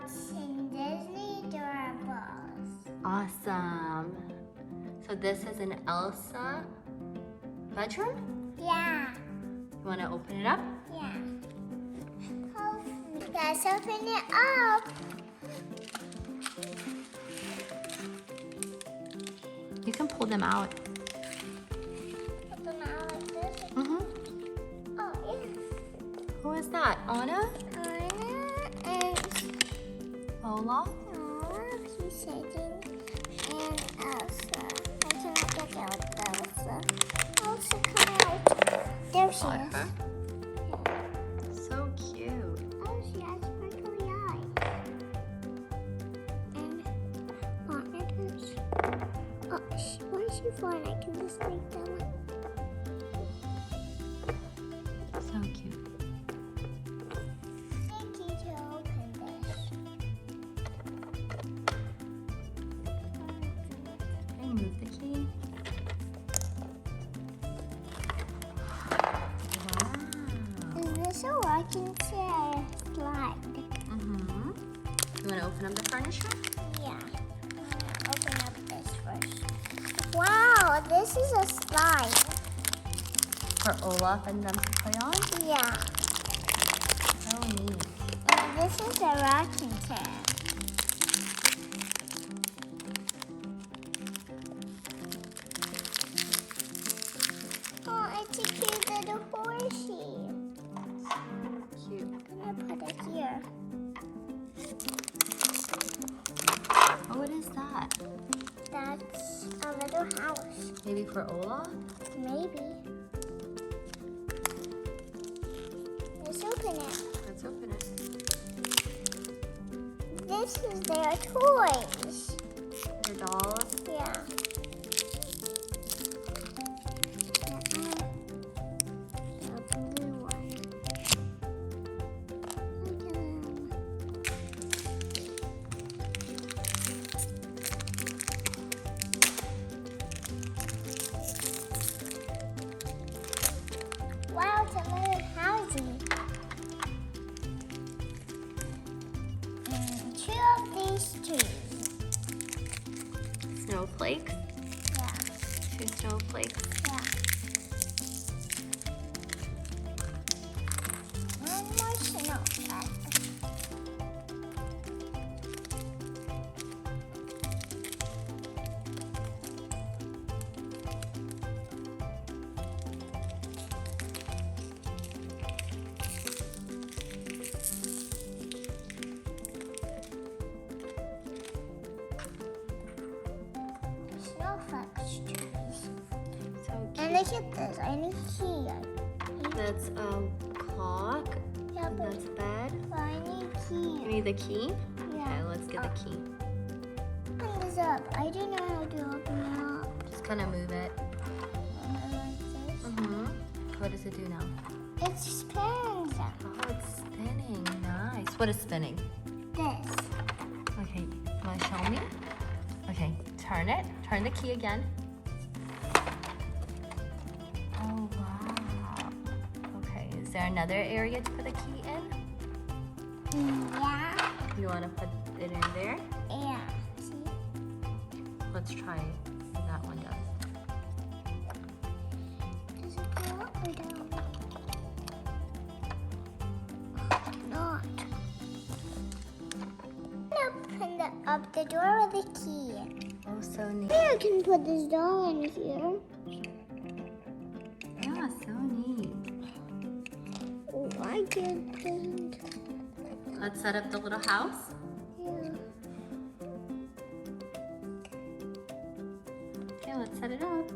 watching Disney Doorables. Awesome. So this is an Elsa bedroom? Yeah. You want to open it up? Yeah. Oh, let's open it up. You can pull them out. Put them out like this. Mm-hmm. Oh, yeah. Who is that? Anna? Anna and Olaf? Olaf, he's sitting, and Elsa. I cannot get out Elsa. Elsa, come out. There she Got is. her. So cute. Oh, she has sparkly eyes. And monitors. Oh, why is she flying? I can just make them. So cute. Thank you to open this. Okay, move the key. Wow. Is this a rocking chair slide? Mm-hmm. You want to open up the furniture? Yeah. Open up this first. Wow, this is a slide. For Olaf and them to play on? Yeah. So neat. And this is a rocking chair. Oh, it's a cute little horsey. Cute. I'm gonna put it here. Oh, what is that? That's a little house. Maybe for Olaf? Maybe. Let's open it. Let's open it. This is their toys. Your dolls? Yeah. A blue one. Look at them. Wow, it's a little housey. Two of these trees. Snowflakes? Yeah, 2 snowflakes. yeah. One more snowflake. Snowflakes trees. So And cute. look at this. I need here. That's clock. Yeah, And but that's bed. I need You key. need the key? Yeah. Okay, let's get the key. Open this up. I don't know how to open it up. Just kind of move it. Like this. Mm-hmm. What does it do now? It spins. Oh, it's spinning. Nice. What is spinning? This. Okay, want to show me? Okay, turn it. Turn the key again. Oh, wow. Okay, is there another area to put the key in? Yeah. You want to put it in there? Yeah. See? Let's try it. That one does. Does it go up or down? Not. Open up the door with the key. Oh, so neat. Maybe I can put this doll in here. Yeah, so neat. Oh, I didn't. Let's set up the little house. Yeah. Okay, let's set it up.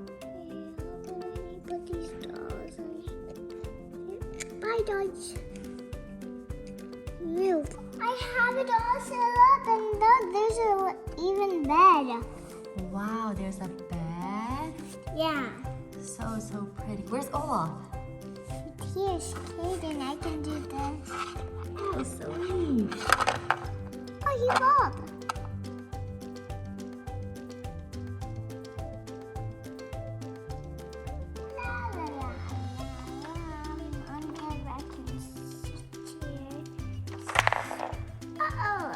Put these dolls in. Bye, dolls. Move. I have it all set up, and look, there's a even bed. Wow, there's a bed. Yeah. So pretty. Where's Olaf? Here's hidden. I can do this. Oh, so neat. Oh, he rolled. La, la, la, la. On the rocking chair. Uh-oh.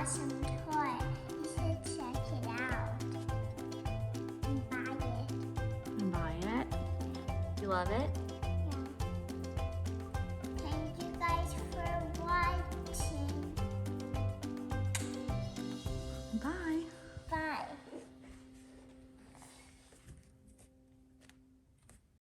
awesome toy. You should check it out and buy it. And buy it. You love it?